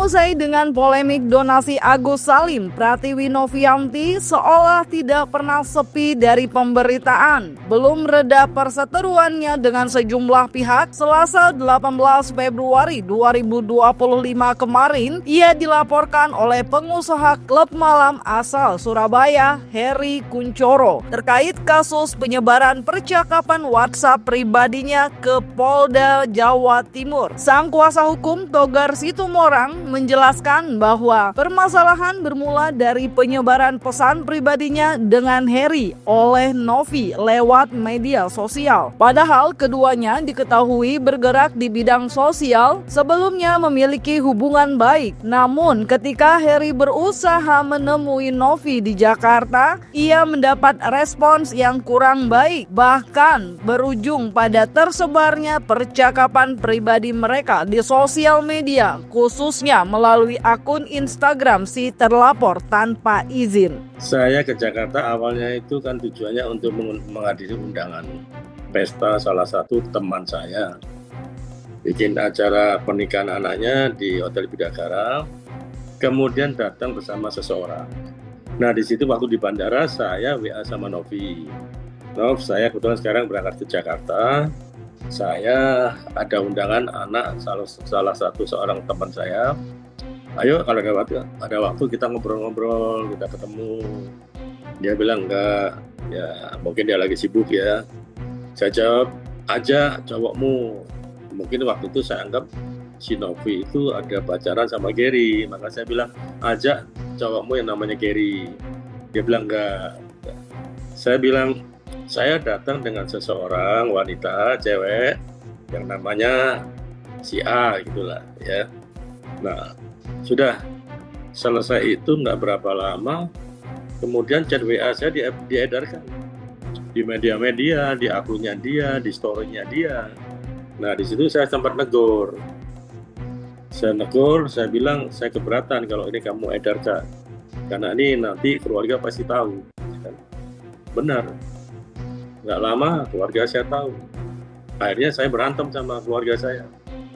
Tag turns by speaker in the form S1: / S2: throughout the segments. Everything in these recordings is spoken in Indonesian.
S1: Usai dengan polemik donasi Agus Salim, Pratiwi Novianti seolah tidak pernah sepi dari pemberitaan. Belum reda perseteruannya dengan sejumlah pihak, Selasa 18 Februari 2025 kemarin, ia dilaporkan oleh pengusaha klub malam asal Surabaya, Heri Kunchoro, terkait kasus penyebaran percakapan WhatsApp pribadinya ke Polda Jawa Timur. Sang kuasa hukum Togar Situmorang menjelaskan bahwa permasalahan bermula dari penyebaran pesan pribadinya dengan Heri oleh Novi lewat media sosial. Padahal keduanya diketahui bergerak di bidang sosial, sebelumnya memiliki hubungan baik. Namun ketika Heri berusaha menemui Novi di Jakarta, ia mendapat respons yang kurang baik, bahkan berujung pada tersebarnya percakapan pribadi mereka di sosial media, khususnya melalui akun Instagram si terlapor tanpa izin.
S2: Saya ke Jakarta awalnya itu kan tujuannya untuk menghadiri undangan pesta salah satu teman saya. Bikin acara pernikahan anaknya di Hotel Bidakara, kemudian datang bersama seseorang. Nah di situ waktu di bandara saya WA sama Novi. Nov, saya kebetulan sekarang berangkat ke Jakarta. Saya ada undangan anak salah satu seorang teman saya. Ayo kalau ada waktu kita ngobrol-ngobrol, kita ketemu. Dia bilang enggak, ya mungkin dia lagi sibuk ya. Saya jawab, aja cowokmu. Mungkin waktu itu saya anggap si Novi itu ada pacaran sama Gary. Maka saya bilang, ajak cowokmu yang namanya Gary. Dia bilang enggak. Saya bilang, saya datang dengan seseorang wanita, cewek, yang namanya si A gitulah ya. Nah, sudah selesai itu nggak berapa lama, kemudian chat WA saya diedarkan di media-media, di akunnya dia, di story-nya dia. Nah, di situ saya sempat negur. Saya bilang, saya keberatan kalau ini kamu edarkan. Karena ini nanti keluarga pasti tahu. Benar. Nggak lama keluarga saya tahu. Akhirnya saya berantem sama keluarga saya.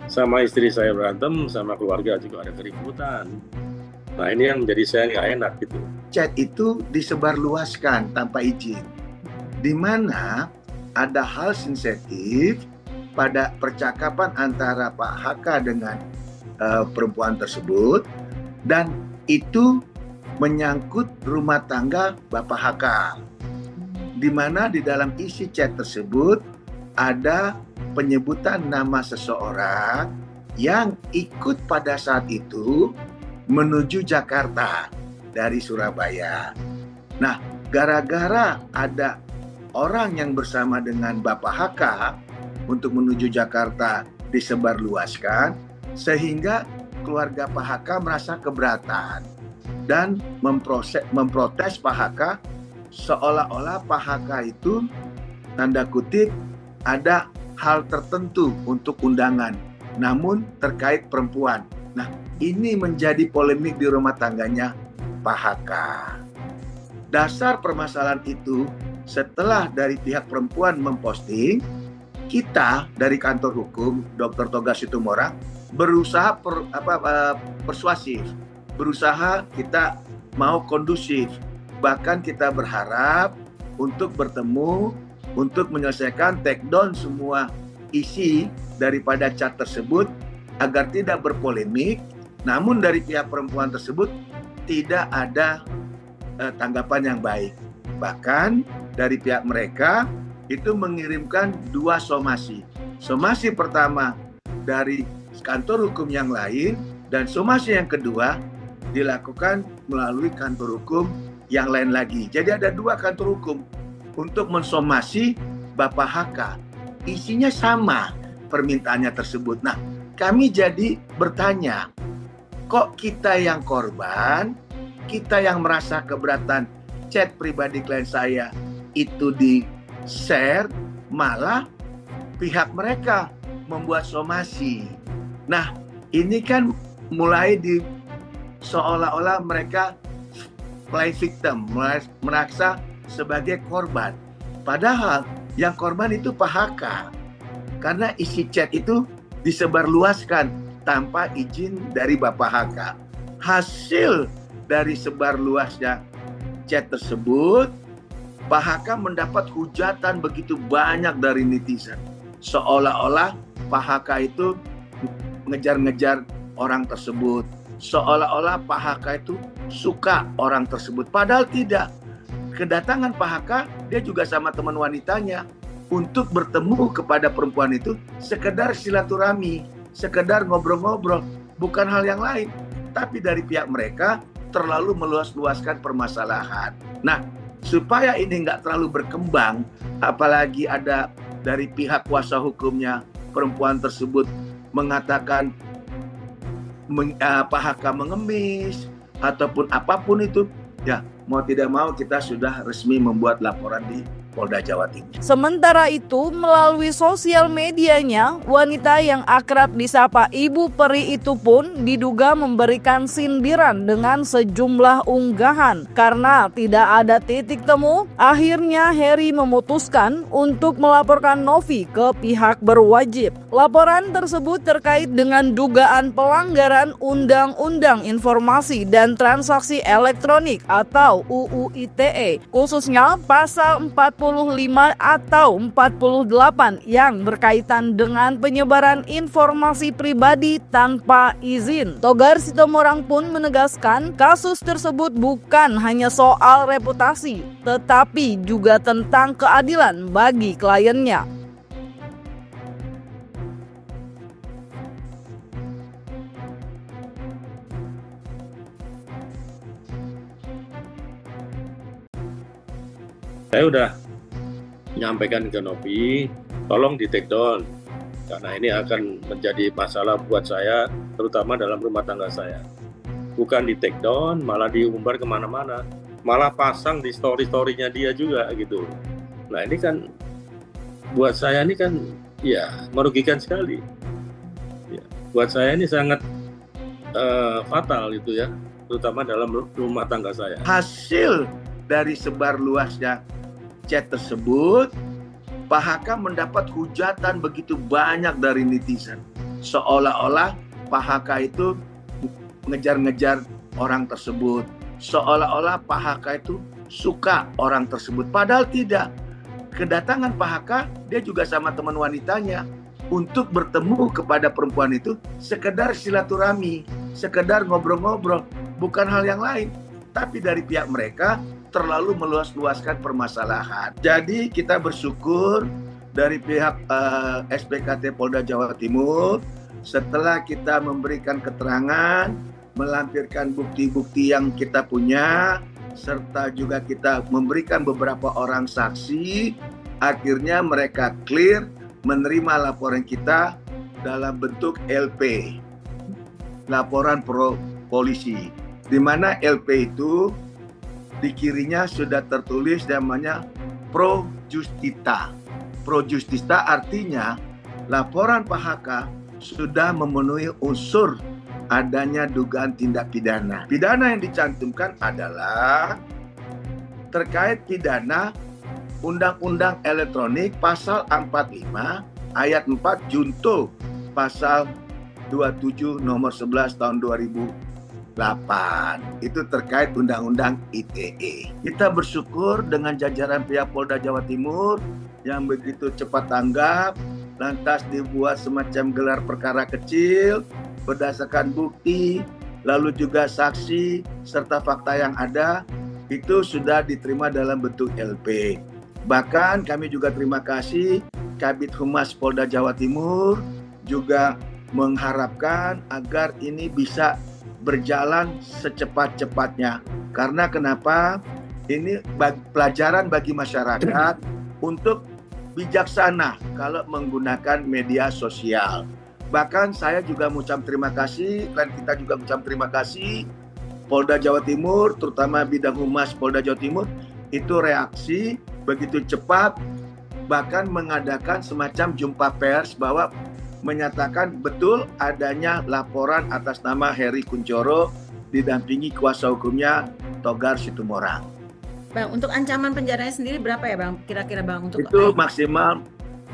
S2: Sama istri saya berantem, sama keluarga juga ada keributan. Nah ini yang menjadi saya nggak enak gitu.
S3: Chat itu disebarluaskan tanpa izin. Di mana ada hal sensitif pada percakapan antara Pak HK dengan perempuan tersebut. Dan itu menyangkut rumah tangga Bapak HK. Di mana di dalam isi chat tersebut ada penyebutan nama seseorang yang ikut pada saat itu menuju Jakarta dari Surabaya. Nah, gara-gara ada orang yang bersama dengan Bapak HK untuk menuju Jakarta disebarluaskan, sehingga keluarga Pak HK merasa keberatan dan memprotes Pak HK, seolah-olah Pak HK itu tanda kutip ada hal tertentu untuk undangan, namun terkait perempuan. Nah, ini menjadi polemik di rumah tangganya Pak HK. Dasar permasalahan itu, setelah dari pihak perempuan memposting, kita dari kantor hukum Dr. Togar Situmorang berusaha persuasif, berusaha kita mau kondusif. Bahkan kita berharap untuk bertemu, untuk menyelesaikan take down semua isi daripada chat tersebut agar tidak berpolemik. Namun dari pihak perempuan tersebut tidak ada tanggapan yang baik. Bahkan dari pihak mereka itu mengirimkan 2 somasi. Somasi pertama dari kantor hukum yang lain, dan somasi yang kedua dilakukan melalui kantor hukum yang lain lagi. Jadi ada 2 kantor hukum untuk mensomasi Bapak HK. Isinya sama permintaannya tersebut. Nah, kami jadi bertanya, kok kita yang korban, kita yang merasa keberatan chat pribadi klien saya itu di-share, malah pihak mereka membuat somasi. Nah, ini kan mulai di seolah-olah mereka play victim, merasa sebagai korban. Padahal yang korban itu Pak HK. Karena isi chat itu disebarluaskan tanpa izin dari Bapak HK. Hasil dari sebarluasnya chat tersebut, Pak HK mendapat hujatan begitu banyak dari netizen. Seolah-olah Pak HK itu ngejar-ngejar orang tersebut. Seolah-olah Pak HK itu suka orang tersebut. Padahal tidak. Kedatangan Pak HK, dia juga sama teman wanitanya untuk bertemu kepada perempuan itu sekedar silaturahmi, sekedar ngobrol-ngobrol, bukan hal yang lain. Tapi dari pihak mereka terlalu meluas-luaskan permasalahan. Nah, supaya ini nggak terlalu berkembang, apalagi ada dari pihak kuasa hukumnya perempuan tersebut mengatakan Pak HK mengemis ataupun apapun itu, ya mau tidak mau kita sudah resmi membuat laporan di Polda Jawa Timur.
S1: Sementara itu, melalui sosial medianya, wanita yang akrab disapa Ibu Peri itu pun diduga memberikan sindiran dengan sejumlah unggahan. Karena tidak ada titik temu, akhirnya Heri memutuskan untuk melaporkan Novi ke pihak berwajib. Laporan tersebut terkait dengan dugaan pelanggaran Undang-Undang Informasi dan Transaksi Elektronik atau UU ITE, khususnya pasal 45 atau 48 yang berkaitan dengan penyebaran informasi pribadi tanpa izin. Togar Sitomorang pun menegaskan kasus tersebut bukan hanya soal reputasi, tetapi juga tentang keadilan bagi kliennya.
S2: Saya udah menyampaikan ke Novi, tolong di take down karena ini akan menjadi masalah buat saya, terutama dalam rumah tangga saya. Bukan di take down, malah diumbar kemana-mana, malah pasang di story-storynya dia juga gitu. Nah ini kan buat saya ini kan ya merugikan sekali. Ya, buat saya ini sangat fatal itu ya, terutama dalam rumah tangga saya.
S3: Hasil dari sebarluasnya chat tersebut, Pak HK mendapat hujatan begitu banyak dari netizen. Seolah-olah Pak HK itu ngejar-ngejar orang tersebut. Seolah-olah Pak HK itu suka orang tersebut. Padahal tidak. Kedatangan Pak HK, dia juga sama teman wanitanya untuk bertemu kepada perempuan itu sekedar silaturahmi, sekedar ngobrol-ngobrol, bukan hal yang lain. Tapi dari pihak mereka terlalu meluas-luaskan permasalahan. Jadi kita bersyukur dari pihak SPKT Polda Jawa Timur setelah kita memberikan keterangan, melampirkan bukti-bukti yang kita punya, serta juga kita memberikan beberapa orang saksi, akhirnya mereka clear menerima laporan kita dalam bentuk LP, laporan pro polisi, di mana LP itu di kirinya sudah tertulis namanya Pro Justita. Pro Justita artinya laporan Pak HK sudah memenuhi unsur adanya dugaan tindak pidana. Pidana yang dicantumkan adalah terkait pidana Undang-Undang Elektronik pasal 45 ayat 4 junto pasal 27 nomor 11 tahun 2008. Itu terkait Undang-Undang ITE. Kita bersyukur dengan jajaran pihak Polda Jawa Timur yang begitu cepat tanggap, lantas dibuat semacam gelar perkara kecil berdasarkan bukti, lalu juga saksi serta fakta yang ada, itu sudah diterima dalam bentuk LP. Bahkan kami juga terima kasih Kabid Humas Polda Jawa Timur juga mengharapkan agar ini bisa berjalan secepat-cepatnya. Karena kenapa? Ini pelajaran bagi masyarakat untuk bijaksana kalau menggunakan media sosial. Bahkan saya juga mengucap terima kasih, dan kita juga mengucap terima kasih Polda Jawa Timur, terutama bidang humas Polda Jawa Timur, itu reaksi begitu cepat, bahkan mengadakan semacam jumpa pers bahwa menyatakan betul adanya laporan atas nama Heri Kunchoro didampingi kuasa hukumnya Togar Sitomorang.
S4: Bang, untuk ancaman penjaranya sendiri berapa ya Bang? Kira-kira Bang untuk
S3: itu maksimal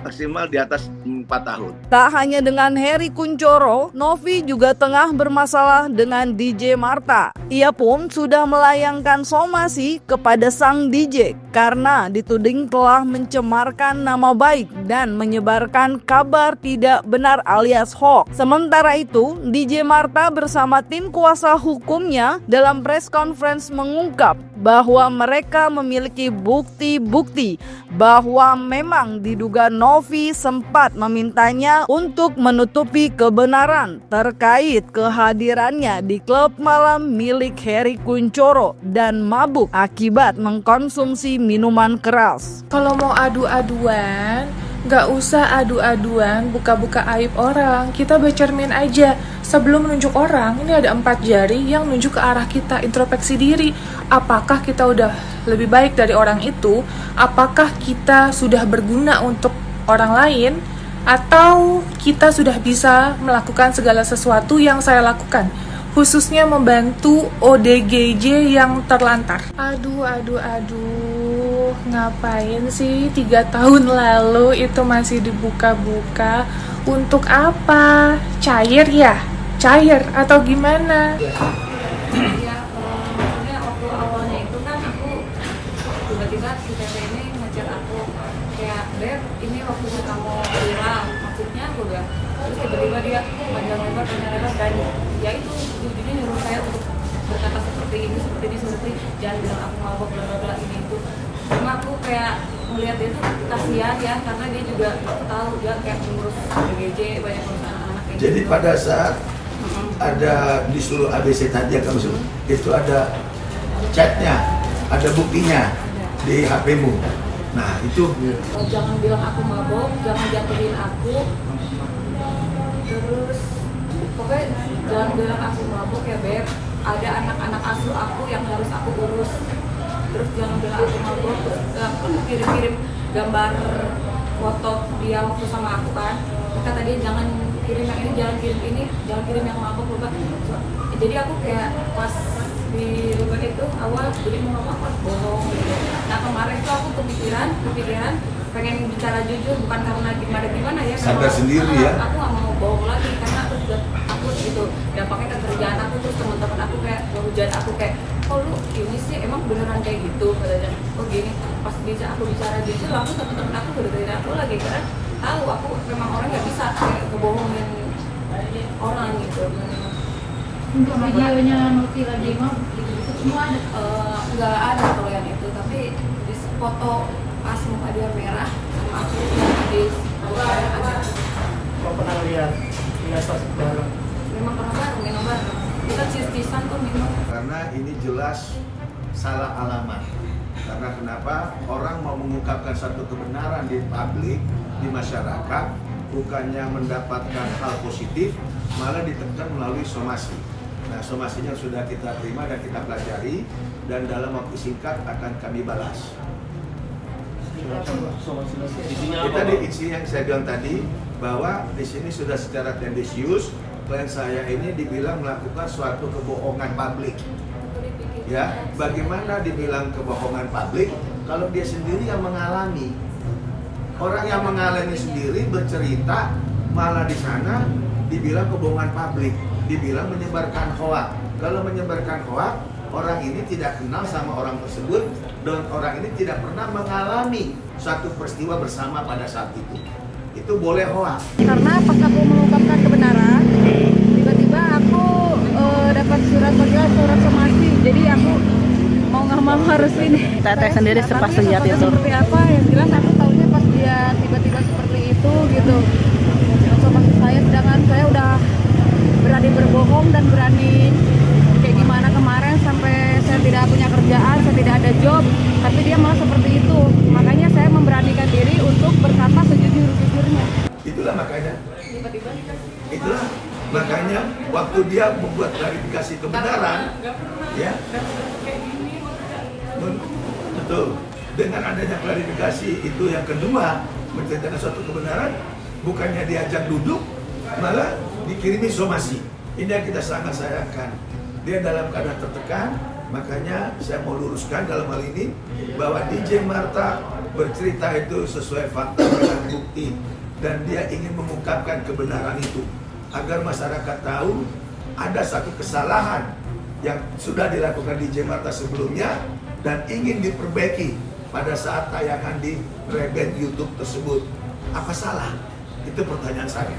S3: maksimal di atas 4 tahun.
S1: Tak hanya dengan Hery Kunchoro, Novi juga tengah bermasalah dengan DJ Martha. Ia pun sudah melayangkan somasi kepada sang DJ karena dituding telah mencemarkan nama baik dan menyebarkan kabar tidak benar alias hoax. Sementara itu, DJ Martha bersama tim kuasa hukumnya dalam press conference mengungkap bahwa mereka memiliki bukti-bukti bahwa memang diduga Novi sempat memintanya untuk menutupi kebenaran terkait kehadirannya di klub malam milik Hery Kunchoro dan mabuk akibat mengkonsumsi minuman keras.
S4: Kalau mau adu-aduan, nggak usah adu-aduan buka-buka aib orang. Kita bercermin aja. Sebelum menunjuk orang, ini ada 4 jari yang nunjuk ke arah kita, introspeksi diri. Apakah kita udah lebih baik dari orang itu? Apakah kita sudah berguna untuk orang lain? Atau kita sudah bisa melakukan segala sesuatu yang saya lakukan? Khususnya membantu ODGJ yang terlantar. Aduh, ngapain sih 3 tahun lalu itu masih dibuka-buka? Untuk apa? Cair ya? Cair atau gimana?
S5: Ya, maksudnya waktu awalnya itu kan aku tiba-tiba si Tete ini ngechat aku kayak, Beb, ini waktunya kamu viral, maksudnya aku udah, terus tiba-tiba dia panjang lebar dan ya itu ujungnya nyuruh saya untuk berkata seperti ini, jangan bilang aku mabok, bla bla bla ini itu. Cuma aku kayak melihat dia tuh kasihan ya, karena dia juga tahu dia kayak mengurus BGJ, banyak ngurus anak-anak kayak
S6: Jadi
S5: gitu.
S6: pada saat ada di seluruh ABC tadi yang kamu sebut, itu ada chatnya, ada buktinya di HP-mu. Nah itu
S5: Jangan bilang aku mabok, jangan jatuhin aku, terus pokoknya jangan bilang aku mabok ya Beb, ada anak-anak asuh aku yang harus aku urus. Terus jangan bilang aku mabok, terus aku kirim-kirim gambar foto dia waktu sama aku kan. Kata dia jangan kirim yang ini, jangan kirim yang mabok lupa. Jadi aku kayak pas di lupa itu awal jadi mau ngomong bohong gitu. Nah kemarin tuh aku kepikiran pengen bicara jujur, bukan karena gimana ya,
S6: sadar sendiri ya.
S5: aku gak mau bohong lagi karena aku sudah takut gitu, dampaknya ke kerjaan aku. Terus teman-teman aku kayak ngehujat aku kayak, oh lu ini sih emang beneran kayak gitu katanya. Oh gini, pas aku bicara jujur, aku teman-teman aku udah aku lagi karena tahu aku memang orang nggak bisa kayak kebohongin orang gitu.
S7: Untuk videonya Novi lagi mau itu semua ada.
S5: Nggak ada kalau yang itu, tapi di foto pas muka dia merah sama aku di ada.
S8: Kau pernah lihat investasi bareng?
S5: Memang pernah bareng, minum bareng. Kita cis-cisan tuh minum.
S6: karena ini jelas salah alamat. Karena kenapa orang mau mengungkapkan satu kebenaran di publik, di masyarakat, bukannya mendapatkan hal positif, malah ditekan melalui somasi. Nah, somasinya sudah kita terima dan kita pelajari, dan dalam waktu singkat akan kami balas. Tadi isi yang saya bilang tadi, bahwa di sini sudah secara tendensius klien saya ini dibilang melakukan suatu kebohongan publik. Ya, bagaimana dibilang kebohongan publik kalau dia sendiri yang mengalami? Orang yang mengalami sendiri bercerita, malah di sana dibilang kebohongan publik, dibilang menyebarkan hoak. Kalau menyebarkan hoak, orang ini tidak kenal sama orang tersebut dan orang ini tidak pernah mengalami satu peristiwa bersama pada saat itu. Itu boleh hoak.
S7: Karena pas aku mengungkapkan kebenaran, tiba-tiba aku dapat surat panggilan, surat somasi. Jadi aku mau nggak mau harus ini.
S9: Teteh sendiri sepas lihat itu.
S7: Seperti apa? Yang jelas aku tahunya pas dia tiba-tiba seperti itu gitu. Somasi saya, sedangkan saya udah berani berbohong dan berani kayak gimana kemarin sampai saya tidak punya kerjaan, saya tidak ada job, tapi dia malah seperti itu. Makanya saya memberanikan diri untuk berkata sejujur-jujurnya.
S6: Itulah makanya.
S5: Tiba-tiba
S6: Itulah makanya waktu dia membuat klarifikasi kebenaran, ya, betul. Dengan adanya klarifikasi itu yang kedua, menceritakan suatu kebenaran, bukannya diajak duduk, malah dikirimi somasi. Ini yang kita sangat sayangkan. Dia dalam keadaan tertekan, makanya saya mau luruskan dalam hal ini bahwa DJ Martha bercerita itu sesuai fakta dan bukti, dan dia ingin mengungkapkan kebenaran itu agar masyarakat tahu ada satu kesalahan yang sudah dilakukan di Jakarta sebelumnya dan ingin diperbaiki pada saat tayangan di Rebel YouTube tersebut. Apa salah? Itu pertanyaan saya.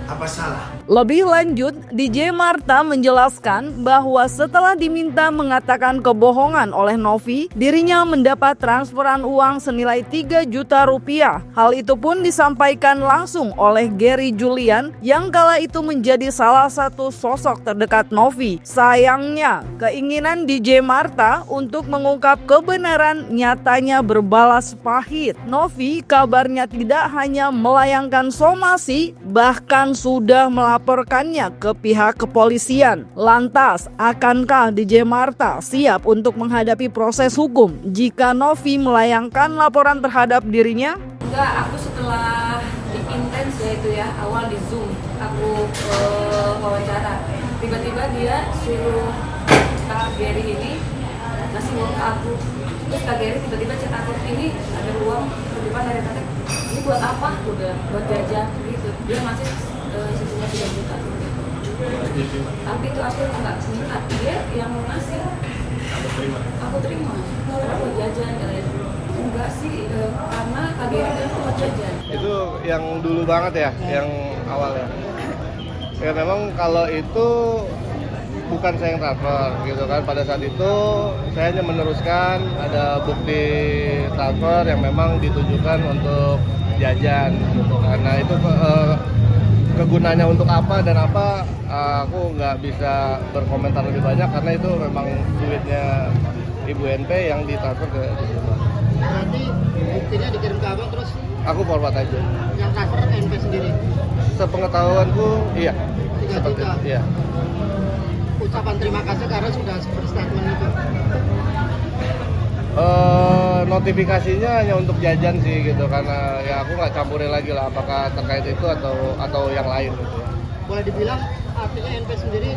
S6: Apa salah?
S1: Lebih lanjut, DJ Marta menjelaskan bahwa setelah diminta mengatakan kebohongan oleh Novi, dirinya mendapat transferan uang senilai 3 juta rupiah. Hal itu pun disampaikan langsung oleh Gary Julian yang kala itu menjadi salah satu sosok terdekat Novi. Sayangnya, keinginan DJ Marta untuk mengungkap kebenaran nyatanya berbalas pahit. Novi kabarnya tidak hanya melayangkan somasi, bahkan sudah melaporkannya ke pihak kepolisian. Lantas, akankah DJ Marta siap untuk menghadapi proses hukum jika Novi melayangkan laporan terhadap dirinya?
S5: Enggak, aku setelah intens ya itu ya, awal di Zoom aku wawancara, tiba-tiba dia suruh Kak Gary ini ngasih uang ke aku. Terus Kak Gary tiba-tiba chat aku, ini ada uang depan dari tante, ini buat apa? Udah buat jajan gitu. Dia ngasih sisanya 3 juta. Tapi itu aku nggak minta, dia yang mau ngasih. Aku terima. Karena buat jajan katanya. Enggak sih, karena Kak Gary itu buat jajan.
S10: Itu yang dulu banget ya, yang awal ya. Ya memang kalau itu bukan saya yang transfer gitu kan. Pada saat itu saya hanya meneruskan ada bukti transfer yang memang ditujukan untuk jajan gitu. Karena itu kegunaannya untuk apa dan apa aku nggak bisa berkomentar lebih banyak karena itu memang duitnya Ibu NP yang ditransfer ke situ.
S8: Berarti buktinya dikirim ke abang terus
S10: Aku forward aja.
S8: yang transfer NP sendiri?
S10: Sepengetahuanku iya.
S8: 3
S10: Seperti
S8: juta?
S10: iya.
S8: Ucapan terima kasih karena sudah berstatement itu?
S10: Notifikasinya hanya untuk jajan sih gitu, karena ya aku nggak campurin lagi lah apakah terkait itu atau yang lain gitu ya.
S8: Boleh dibilang artinya NP sendiri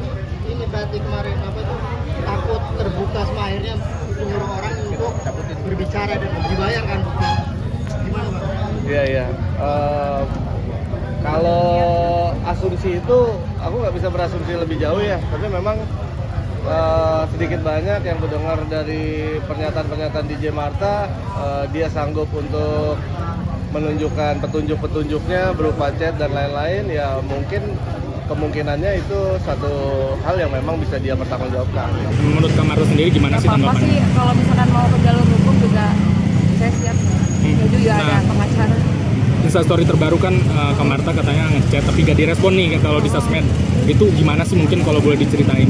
S8: ini berarti kemarin apa tuh takut terbuka sama akhirnya menyuruh orang untuk berbicara dan dibayar kan? Gimana Pak?
S10: Iya. Kalau asumsi itu aku nggak bisa berasumsi lebih jauh ya, tapi memang sedikit banyak yang mendengar dari pernyataan-pernyataan DJ Marta, dia sanggup untuk menunjukkan petunjuk-petunjuknya berupa chat dan lain-lain, ya mungkin kemungkinannya itu satu hal yang memang bisa dia pertanggungjawabkan.
S11: Menurut Kak Marta sendiri gimana sih tanggapannya?
S7: Apa sih kalau misalkan mau ke jalur hukum juga saya siap. Ya juga ada pengacara.
S11: Instastory terbaru kan Kak Marta katanya ngechat tapi gak direspon nih kalau di sosmed. Itu gimana sih mungkin kalau boleh diceritain?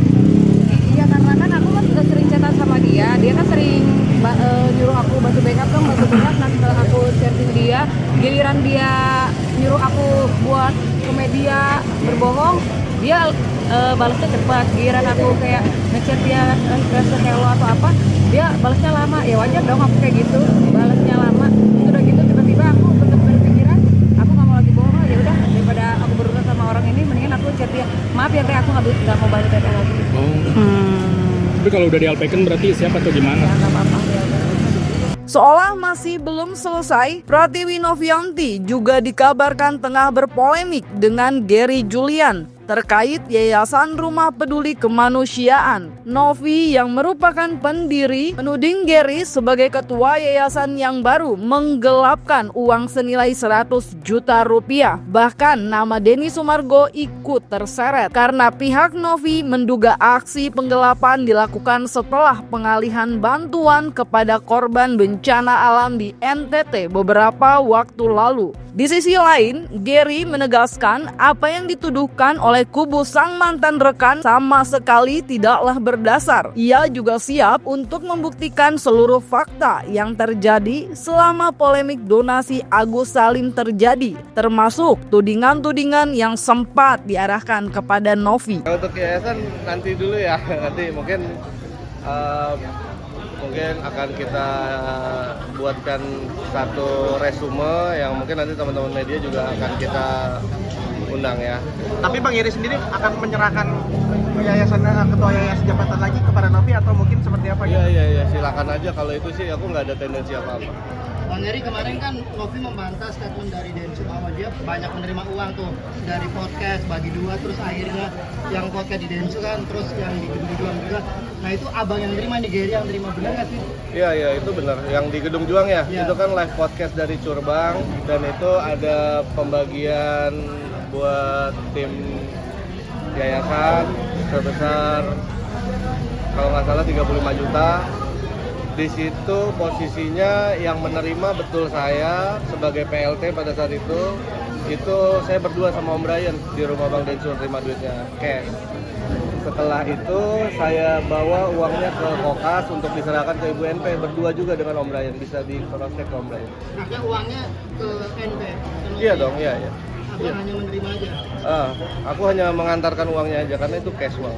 S7: Iya karena kan aku kan sudah sering chatan sama dia kan sering nyuruh aku bantu backup. Nah setelah aku chatting dia, giliran dia nyuruh aku buat ke media berbohong, dia balasnya cepat. Giliran aku kayak ngechat dia hello atau apa, dia balasnya lama. Ya wajar dong aku kayak gitu, balasnya lama. Udah gitu tiba-tiba aku bener-bener pikiran, aku nggak mau lagi bohong, ya udah daripada aku berurusan sama orang ini, mendingan aku chat dia, maaf ya teh aku nggak mau balik teh lagi.
S11: Tapi kalau udah dialpekan berarti siapa atau gimana?
S7: Ya nggak apa-apa.
S1: Seolah masih belum selesai, Pratiwi Novianti juga dikabarkan tengah berpolemik dengan Gary Julian terkait Yayasan Rumah Peduli Kemanusiaan. Novi yang merupakan pendiri menuding Gary sebagai ketua yayasan yang baru menggelapkan uang senilai 100 juta rupiah. Bahkan nama Denny Sumargo ikut terseret karena pihak Novi menduga aksi penggelapan dilakukan setelah pengalihan bantuan kepada korban bencana alam di NTT beberapa waktu lalu. Di sisi lain, Gary menegaskan apa yang dituduhkan oleh kubu sang mantan rekan sama sekali tidaklah berdasar. Ia juga siap untuk membuktikan seluruh fakta yang terjadi selama polemik donasi Agus Salim terjadi, termasuk tudingan-tudingan yang sempat diarahkan kepada Novi.
S10: Untuk yayasan nanti dulu ya, nanti mungkin akan kita buatkan satu resume yang mungkin nanti teman-teman media juga akan kita undang diundang ya.
S8: Tapi Bang Iri sendiri akan menyerahkan yayasan ketua yayasan jabatan lagi kepada Novi atau mungkin seperti apa?
S10: Iya, silakan aja, kalau itu sih aku nggak ada tendensi apa-apa.
S8: Bang Eri, kemarin kan Novi membantah statement dari Densu bahwa dia banyak menerima uang tuh dari podcast bagi dua, terus akhirnya yang podcast di Densu kan, terus yang di Gedung Juang juga. Nah itu abang yang nerima, nih Gary yang nerima, benar nggak sih?
S10: Iya, itu benar. Yang di Gedung Juang ya,
S8: Iya.
S10: itu kan live podcast dari Curbang, dan itu ada pembagian buat tim yayasan sebesar kalau nggak salah 35 juta. Di situ posisinya yang menerima betul saya sebagai PLT pada saat itu saya berdua sama Om Brian di rumah Bang Densu terima duitnya cash. Setelah itu saya bawa uangnya ke Kokas untuk diserahkan ke Ibu NP, berdua juga dengan Om Brian, bisa di cross check ke Om Brian.
S8: Nah, uangnya ke NP?
S10: Iya dong, iya.
S8: Abang hanya menerima aja?
S10: Aku hanya mengantarkan uangnya aja karena itu cash uang.